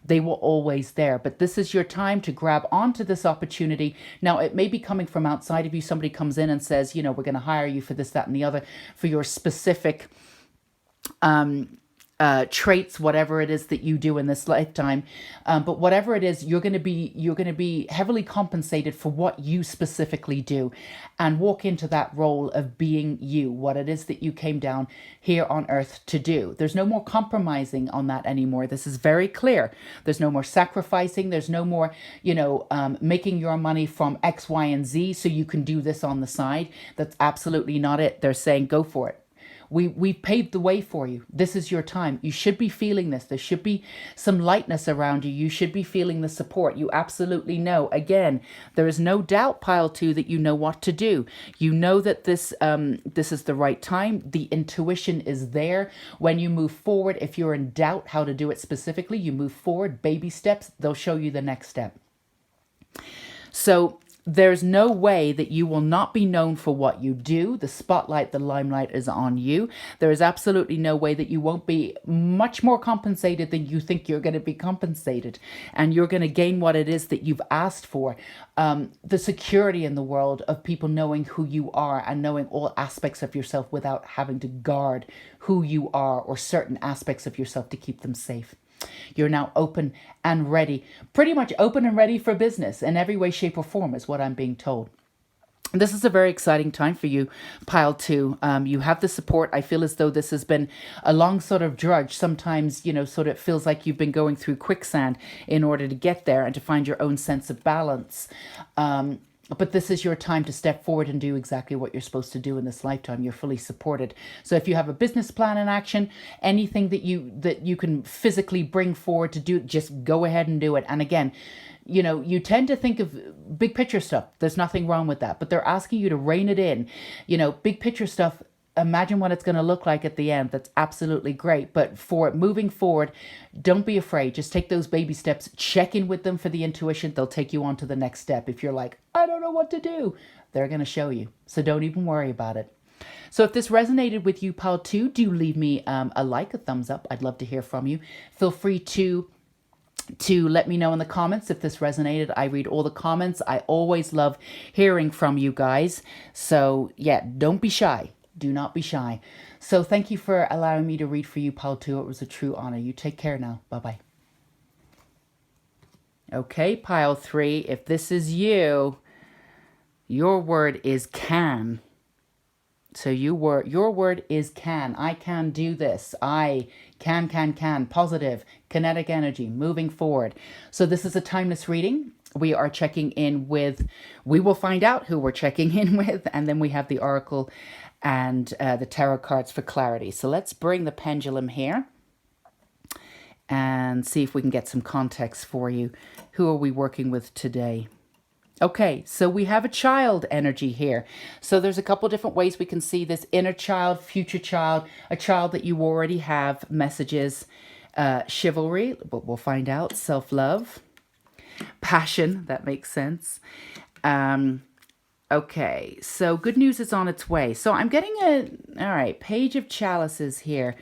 They were always there. But this is your time to grab onto this opportunity. Now, it may be coming from outside of you. Somebody comes in and says, you know, we're going to hire you for this, that, and the other, for your specific traits, whatever it is that you do in this lifetime. But whatever it is, you're going to be heavily compensated for what you specifically do, and walk into that role of being you, what it is that you came down here on earth to do. There's no more compromising on that anymore. This is very clear. There's no more sacrificing. There's no more, making your money from X, Y, and Z so you can do this on the side. That's absolutely not it. They're saying, go for it. We've paved the way for you. This is your time. You should be feeling this. There should be some lightness around you. You should be feeling the support. You absolutely know. Again, there is no doubt, pile 2, that you know what to do. You know that this is the right time. The intuition is there. When you move forward, if you're in doubt how to do it specifically, you move forward, baby steps. They'll show you the next step. So there's no way that you will not be known for what you do. The spotlight, the limelight is on you. There is absolutely no way that you won't be much more compensated than you think you're going to be compensated. And you're going to gain what it is that you've asked for. The security in the world of people knowing who you are and knowing all aspects of yourself without having to guard who you are or certain aspects of yourself to keep them safe. You're now open and ready, pretty much open and ready for business in every way, shape, or form is what I'm being told. This is a very exciting time for you, pile 2. You have the support. I feel as though this has been a long sort of drudge. Sometimes, sort of feels like you've been going through quicksand in order to get there and to find your own sense of balance. But this is your time to step forward and do exactly what you're supposed to do in this lifetime. You're fully supported. So if you have a business plan in action, anything that you can physically bring forward to do, just go ahead and do it. And again, you tend to think of big picture stuff. There's nothing wrong with that. But they're asking you to rein it in. Big picture stuff, imagine what it's going to look like at the end. That's absolutely great. But for moving forward, don't be afraid. Just take those baby steps. Check in with them for the intuition. They'll take you on to the next step. If you're like, I don't know what to do, they're going to show you. So don't even worry about it. So if this resonated with you, pile 2, do leave me a like, a thumbs up. I'd love to hear from you. Feel free to let me know in the comments if this resonated. I read all the comments. I always love hearing from you guys. So yeah, don't be shy. Do not be shy. So thank you for allowing me to read for you, pile 2. It was a true honor. You take care now. Bye-bye. Okay, pile 3. If this is you, your word is can. So your word is can. I can do this. I can. Positive, kinetic energy, moving forward. So this is a timeless reading. We are checking in with, we will find out who we're checking in with, and then we have the oracle and the tarot cards for clarity. So let's bring the pendulum here and see if we can get some context for you. Who are we working with today? Okay, so we have a child energy here. So there's a couple different ways we can see this: inner child, future child, a child that you already have, messages, chivalry, we'll find out, self-love, passion, that makes sense. Okay, so good news is on its way. So I'm getting all right, Page of Chalices here.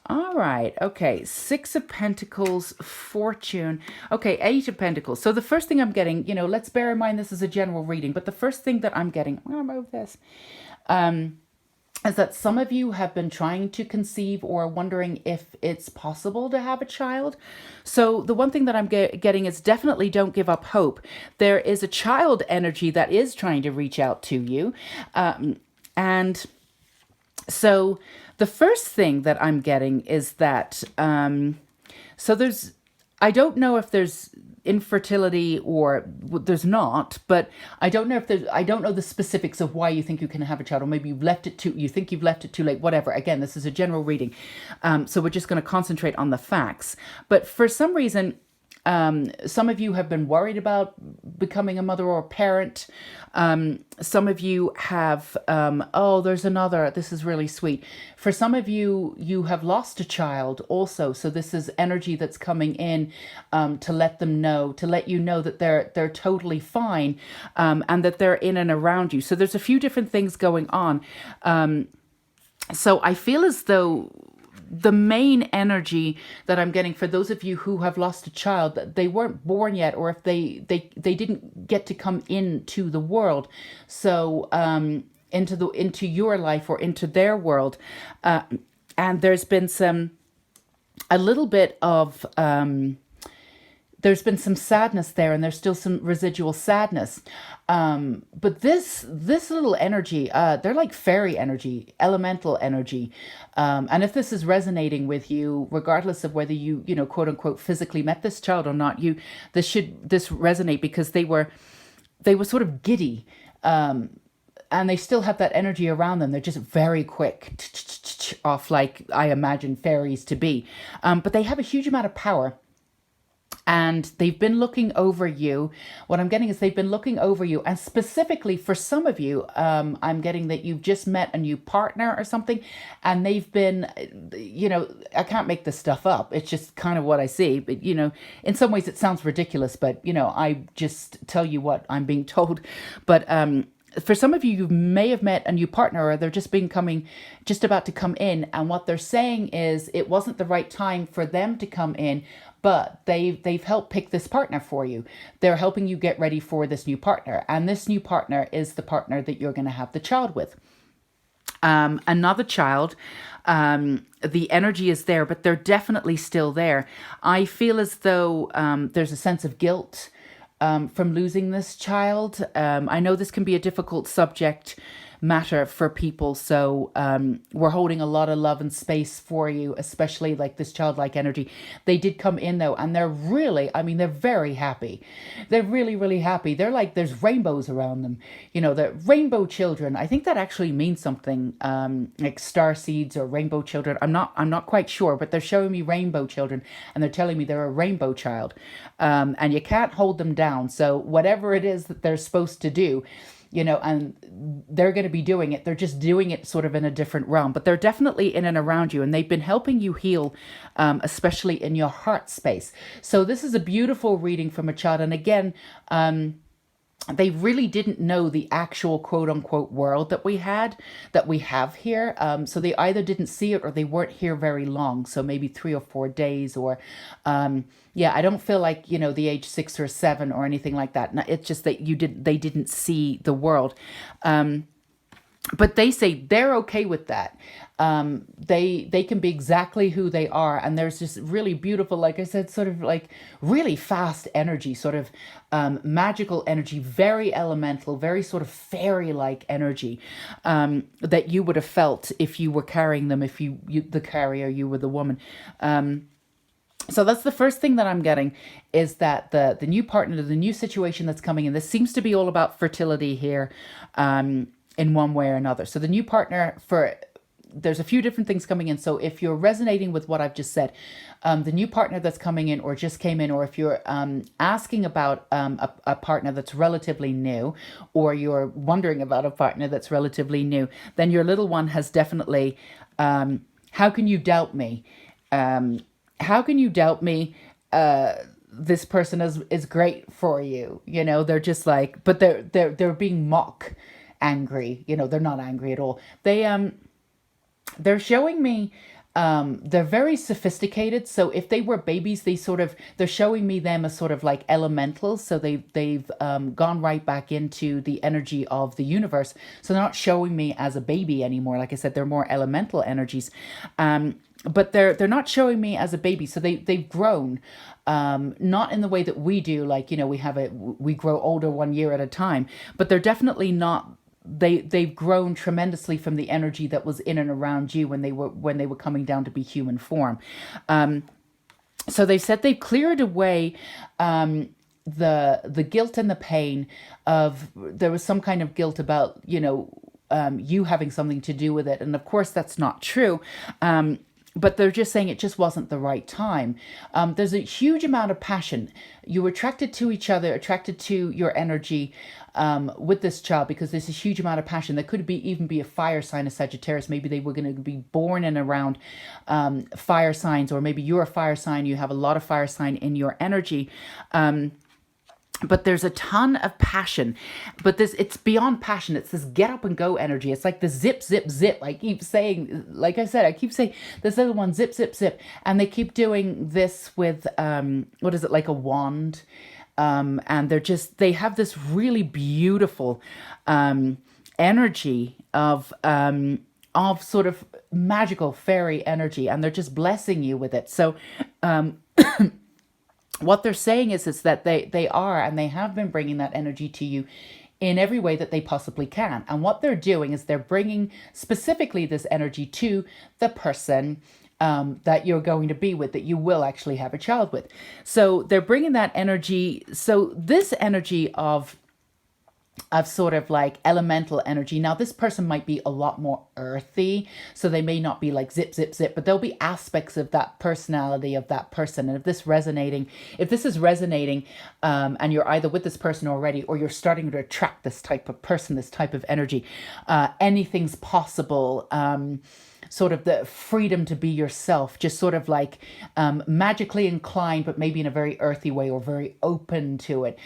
All right, okay, Six of Pentacles, Fortune. Okay, Eight of Pentacles. So the first thing I'm getting, let's bear in mind this is a general reading, but the first thing that I'm getting, I'm going to move this, is that some of you have been trying to conceive or wondering if it's possible to have a child. So the one thing that I'm getting is definitely don't give up hope. There is a child energy that is trying to reach out to you. And so the first thing that I'm getting is that, so I don't know if there's infertility or there's not, but I don't know the specifics of why you think you can have a child, or maybe you think you've left it too late, whatever. Again, this is a general reading. So we're just going to concentrate on the facts. But for some reason, some of you have been worried about becoming a mother or a parent. Some of you have, this is really sweet. For some of you, you have lost a child also. So this is energy that's coming in to let you know that they're totally fine, and that they're in and around you. So there's a few different things going on. So I feel as though the main energy that I'm getting for those of you who have lost a child, that they weren't born yet, or if they didn't get to come into the world, so into your life or into their world, and there's been a little bit of there's been some sadness there, and there's still some residual sadness. But this little energy, they're like fairy energy, elemental energy. And if this is resonating with you, regardless of whether you quote unquote physically met this child or not, this resonate, because they were sort of giddy. And they still have that energy around them. They're just very quick off, like I imagine fairies to be. But they have a huge amount of power. And they've been looking over you. What I'm getting is they've been looking over you. And specifically for some of you, I'm getting that you've just met a new partner or something. And they've been, I can't make this stuff up. It's just kind of what I see. But, in some ways it sounds ridiculous. But, I just tell you what I'm being told. But for some of you, you may have met a new partner, or they're just about to come in. And what they're saying is it wasn't the right time for them to come in, but they've helped pick this partner for you. They're helping you get ready for this new partner. And this new partner is the partner that you're going to have the child with. Another child, the energy is there, but they're definitely still there. I feel as though there's a sense of guilt from losing this child. I know this can be a difficult subject matter for people, so we're holding a lot of love and space for you, especially like this childlike energy. They did come in though, and they're very happy. They're really, really happy. They're like, there's rainbows around them. The rainbow children. I think that actually means something, like star seeds or rainbow children. I'm not quite sure, but they're showing me rainbow children, and they're telling me they're a rainbow child, and you can't hold them down. So whatever it is that they're supposed to do, and they're going to be doing it. They're just doing it sort of in a different realm, but they're definitely in and around you, and they've been helping you heal, especially in your heart space. So this is a beautiful reading from a child. And again, they really didn't know the actual quote unquote world that we have here. So they either didn't see it, or they weren't here very long. So maybe 3 or 4 days, or, I don't feel like, the age 6 or 7 or anything like that. It's just that they didn't see the world. But they say they're okay with that. They can be exactly who they are, and there's this really beautiful, like I said, sort of like really fast energy, sort of magical energy, very elemental, very sort of fairy-like energy that you would have felt if you were carrying them, if you the carrier, you were the woman. So that's the first thing that I'm getting, is that the new partner, the new situation that's coming in, this seems to be all about fertility here, in one way or another. So the new partner, there's a few different things coming in. So if you're resonating with what I've just said, the new partner that's coming in or just came in, or if you're asking about a partner that's relatively new, or you're wondering about a partner that's relatively new, then your little one has definitely, how can you doubt me? How can you doubt me? This person is great for you. You know, they're just like, but they're being mock angry. You know, they're not angry at all. They're showing me they're very sophisticated. So if they were babies, they're showing me them as sort of like elementals. So they've gone right back into the energy of the universe. So they're not showing me as a baby anymore. Like I said, they're more elemental energies. But they're not showing me as a baby. So they've grown, not in the way that we do. Like, you know, we grow older 1 year at a time, but they're definitely not. They've grown tremendously from the energy that was in and around you when they were coming down to be human form. So they said they've cleared away the guilt and the pain of, there was some kind of guilt about, you know, you having something to do with it, and of course that's not true. But they're just saying it just wasn't the right time. There's a huge amount of passion. You were attracted to each other, attracted to your energy with this child, because there's a huge amount of passion. There could even be a fire sign of Sagittarius. Maybe they were going to be born in around fire signs, or maybe you're a fire sign. You have a lot of fire sign in your energy. But there's a ton of passion, but it's beyond passion. It's this get up and go energy. It's like the zip, zip, zip. I keep saying, like I said, I keep saying this little one, zip, zip, zip. And they keep doing this with, what is it, like a wand? And they have this really beautiful energy of sort of magical fairy energy. And they're just blessing you with it. So, what they're saying is that they are, and they have been bringing that energy to you in every way that they possibly can. And what they're doing is they're bringing specifically this energy to the person that you're going to be with, that you will actually have a child with. So they're bringing that energy. So this energy of sort of like elemental energy. Now, this person might be a lot more earthy, so they may not be like zip, zip, zip, but there'll be aspects of that personality of that person. And if this is resonating, and you're either with this person already, or you're starting to attract this type of person, this type of energy, anything's possible. Sort of the freedom to be yourself, just sort of like magically inclined, but maybe in a very earthy way, or very open to it.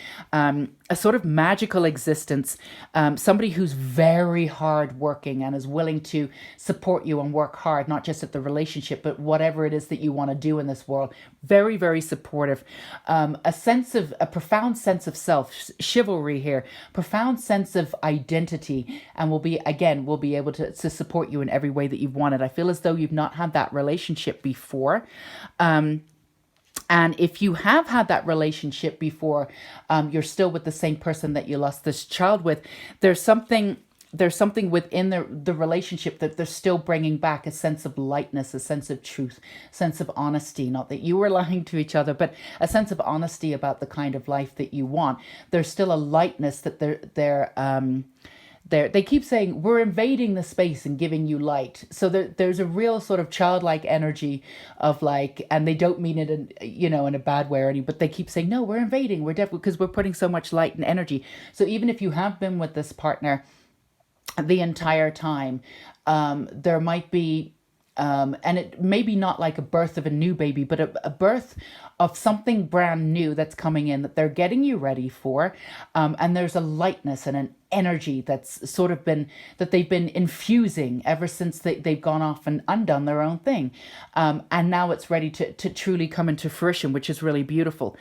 A sort of magical existence, somebody who's very hard working and is willing to support you and work hard, not just at the relationship, but whatever it is that you want to do in this world. Very, very supportive. A profound sense of self, chivalry here, profound sense of identity, and will be able to support you in every way that you've wanted. I feel as though you've not had that relationship before. And if you have had that relationship before, you're still with the same person that you lost this child with. There's something within the relationship that they're still bringing back, a sense of lightness, a sense of truth, sense of honesty. Not that you were lying to each other, but a sense of honesty about the kind of life that you want. There's still a lightness that they keep saying, we're invading the space and giving you light. So there's a real sort of childlike energy of like, and they don't mean it in a bad way or anything, but they keep saying, no, we're invading. We're definitely, because we're putting so much light and energy. So even if you have been with this partner the entire time, there might be, and it may be not like a birth of a new baby, but a birth of something brand new that's coming in, that they're getting you ready for. And there's a lightness and an energy that's sort of that they've been infusing ever since they've gone off and undone their own thing. And now it's ready to truly come into fruition, which is really beautiful.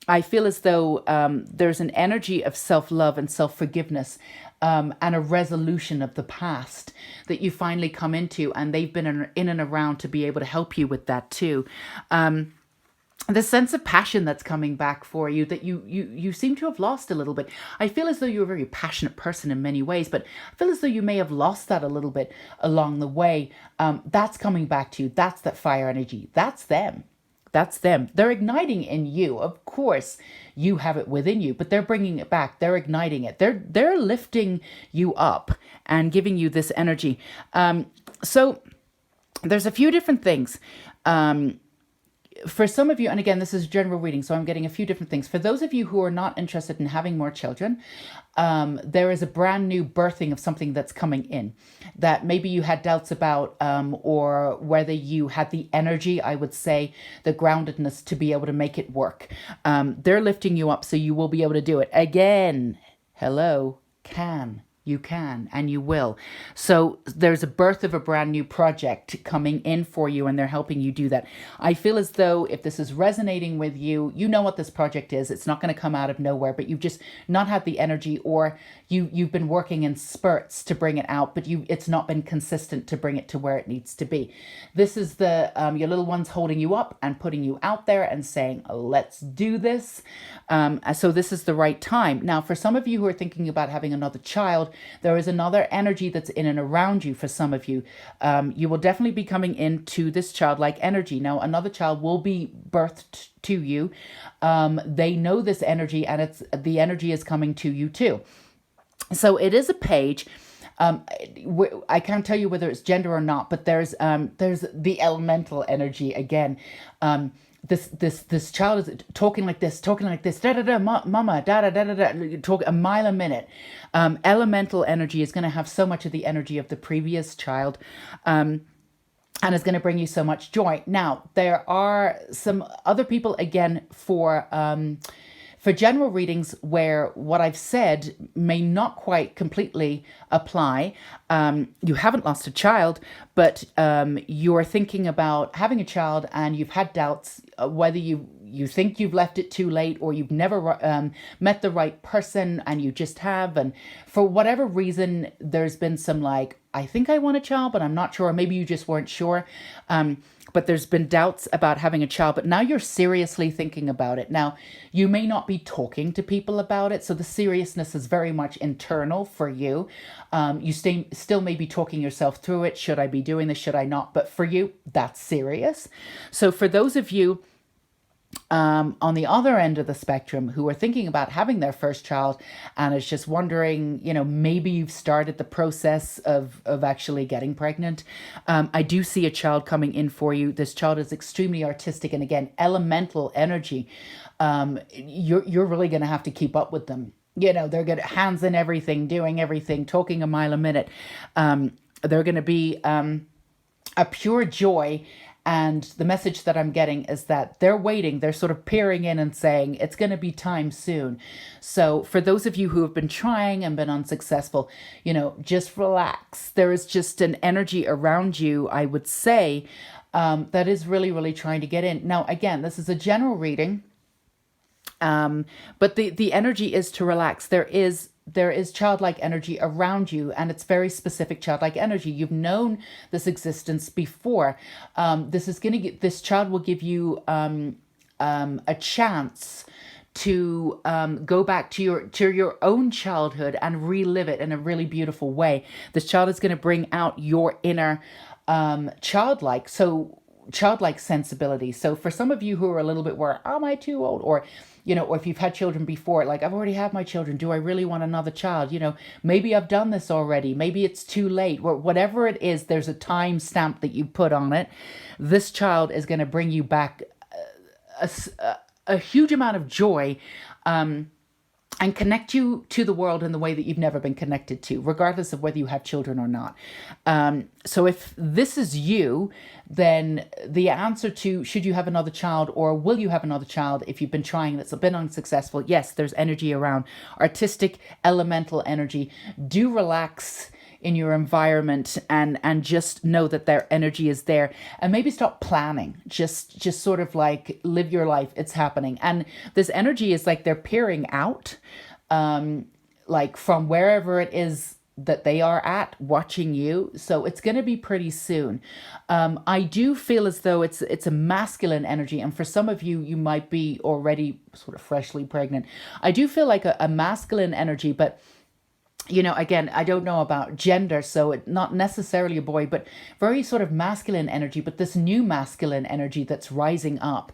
I feel as though there's an energy of self-love and self-forgiveness, and a resolution of the past that you finally come into, and they've been in and around to be able to help you with that too. The sense of passion that's coming back for you that you seem to have lost a little bit. I feel as though you're a very passionate person in many ways, but I feel as though you may have lost that a little bit along the way. That's coming back to you. That's that fire energy. That's them. That's them. They're igniting in you. Of course, you have it within you, but they're bringing it back. They're igniting it. They're lifting you up and giving you this energy. So there's a few different things. For some of you, and again, this is general reading, so I'm getting a few different things. For those of you who are not interested in having more children, there is a brand new birthing of something that's coming in that maybe you had doubts about, or whether you had the energy, I would say, the groundedness to be able to make it work. They're lifting you up so you will be able to do it. Again, hello, can. You can and you will. So there's a birth of a brand new project coming in for you, and they're helping you do that. I feel as though if this is resonating with you, you know what this project is. It's not going to come out of nowhere, but you've just not had the energy, or you've been working in spurts to bring it out, but it's not been consistent to bring it to where it needs to be. This is the your little ones holding you up and putting you out there and saying, let's do this. So this is the right time. Now, for some of you who are thinking about having another child, there is another energy that's in and around you. For some of you, you will definitely be coming into this childlike energy. Now, another child will be birthed to you. They know this energy, and the energy is coming to you too. So it is a page. I can't tell you whether it's gender or not, but there's the elemental energy again. This child is talking like this, da da da, mama, da da da da da, talk a mile a minute. Elemental energy is going to have so much of the energy of the previous child, and is going to bring you so much joy. Now, there are some other people again for general readings where what I've said may not quite completely apply. You haven't lost a child, but you're thinking about having a child, and you've had doubts whether you think you've left it too late, or you've never met the right person, and you just have. And for whatever reason, there's been some like, I think I want a child, but I'm not sure. Or maybe you just weren't sure. But there's been doubts about having a child, but now you're seriously thinking about it. Now, you may not be talking to people about it, so the seriousness is very much internal for you. You still may be talking yourself through it. Should I be doing this? Should I not? But for you, that's serious. So for those of you on the other end of the spectrum who are thinking about having their first child and is just wondering, maybe you've started the process of actually getting pregnant. I do see a child coming in for you. This child is extremely artistic, and again, elemental energy. You're really going to have to keep up with them. They're good, hands in everything, doing everything, talking a mile a minute. They're going to be a pure joy. And the message that I'm getting is that they're waiting. They're sort of peering in and saying, it's going to be time soon. So for those of you who have been trying and been unsuccessful, just relax. There is just an energy around you, I would say, that is really, really trying to get in. Now, again, this is a general reading. But the energy is to relax. There is childlike energy around you, and it's very specific childlike energy. You've known this existence before. This child will give you a chance to go back to your own childhood and relive it in a really beautiful way. This child is going to bring out your inner childlike sensibility. So for some of you who are a little bit where, am I too old? Or if you've had children before, like, I've already had my children. Do I really want another child? Maybe I've done this already. Maybe it's too late. Whatever it is, there's a time stamp that you put on it. This child is going to bring you back a huge amount of joy, and connect you to the world in the way that you've never been connected to, regardless of whether you have children or not. So if this is you, then the answer to should you have another child or will you have another child if you've been trying and it's been unsuccessful, yes, there's energy around. Artistic, elemental energy. Do relax. in your environment, and just know that their energy is there, and maybe stop planning. Just sort of like live your life. It's happening. And this energy is like they're peering out, like from wherever it is that they are at, watching you. So it's going to be pretty soon. I do feel as though it's a masculine energy, and for some of you, you might be already sort of freshly pregnant. I do feel like a masculine energy, but again, I don't know about gender, so it not necessarily a boy, but very sort of masculine energy. But this new masculine energy that's rising up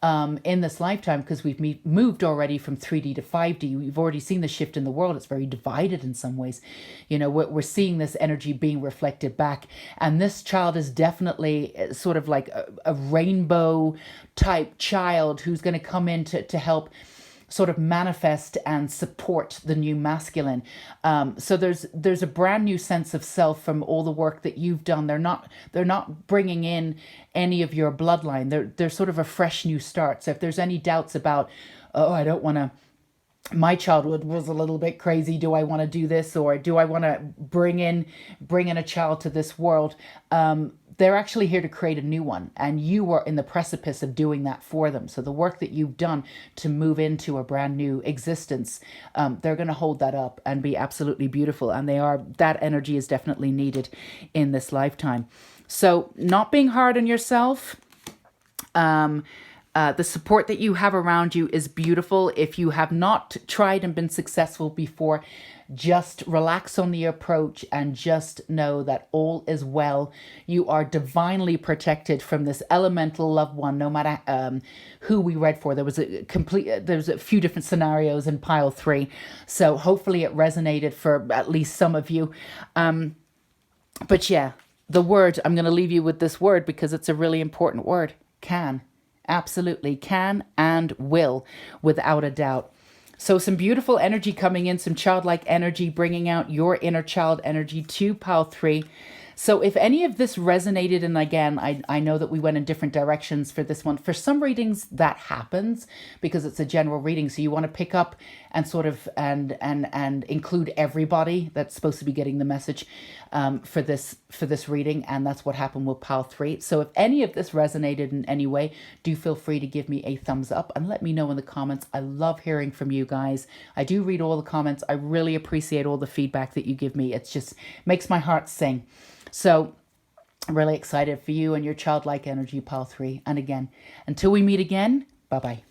in this lifetime, because we've moved already from 3D to 5D. We've already seen the shift in the world. It's very divided in some ways. We're seeing this energy being reflected back. And this child is definitely sort of like a rainbow type child who's going to come in to help sort of manifest and support the new masculine. So there's a brand new sense of self from all the work that you've done. They're not bringing in any of your bloodline. They're sort of a fresh new start. So if there's any doubts about, I don't want to, my childhood was a little bit crazy, do I want to do this, or do I want to bring in a child to this world? They're actually here to create a new one, and you are in the precipice of doing that for them. So the work that you've done to move into a brand new existence, they're going to hold that up and be absolutely beautiful. And that energy is definitely needed in this lifetime. So not being hard on yourself. The support that you have around you is beautiful. If you have not tried and been successful before, just relax on the approach and just know that all is well. You are divinely protected from this elemental loved one, no matter who we read for. There was a few different scenarios in pile 3. So hopefully it resonated for at least some of you. But yeah, the word, I'm going to leave you with this word because it's a really important word. Can. Absolutely can and will, without a doubt. So some beautiful energy coming in, some childlike energy, bringing out your inner child energy to pile 3. So if any of this resonated, and again, I know that we went in different directions for this one. For some readings, that happens because it's a general reading. So you want to pick up and sort of and include everybody that's supposed to be getting the message for this reading, and that's what happened with pile 3. So if any of this resonated in any way, do feel free to give me a thumbs up and let me know in the comments. I love hearing from you guys. I do read all the comments. I really appreciate all the feedback that you give me. It just makes my heart sing. So I'm really excited for you and your childlike energy, pile 3. And again, until we meet again, bye-bye.